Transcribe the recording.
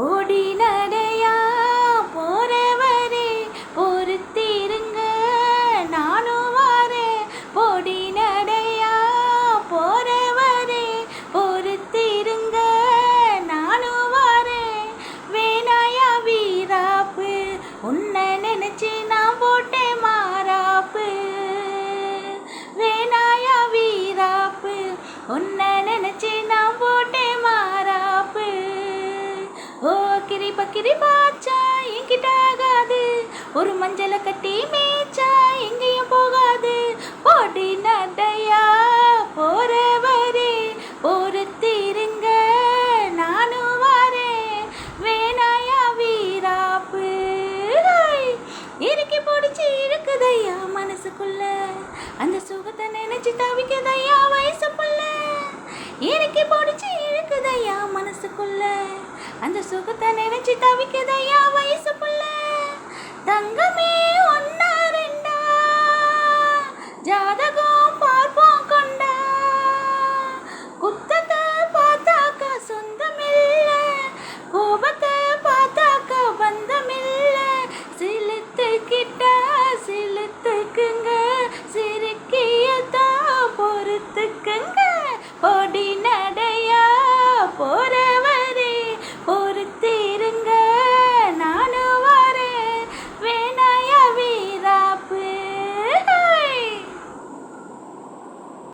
ஓடி நடையா போறவரே பொறுத்திருங்க நானும் வாரேன். ஓடி நடையா போறவரே பொறுத்திருங்க நானும் வாரேன். வேணாயா வீராப்பு உன்னை நினைச்சு நான் போட்டேன் மாறாப்பு. வேணாயா வீராப்பு உன்னை நினைச்சு நான் போட்டேன் மாறாப்பு. ஓ கிரிப்பா கிரிப்பாச்சா என்கிட்ட ஆகாது. ஒரு மஞ்சளை கட்டி மேய்ச்சா எங்கேயும் போகாது. ஓடி நடையா போறவரே பொறுத்திருங்க நானும் வாரேன். வேணாயா வீராப்பு. இறுக்கி பிடிச்சி இருக்குதையா மனசுக்குள்ள அந்த சுகத்தை நினைச்சு தவிக்குதையா வயசு புள்ள. இறுக்கி பிடிச்சி இருக்குதையா மனசுக்குள்ள அந்த சுகத்தை நினைச்சு தவிக்குதையா வயசு புள்ள. தங்கமே ஒன்னா ரெண்டா ஜாதகம்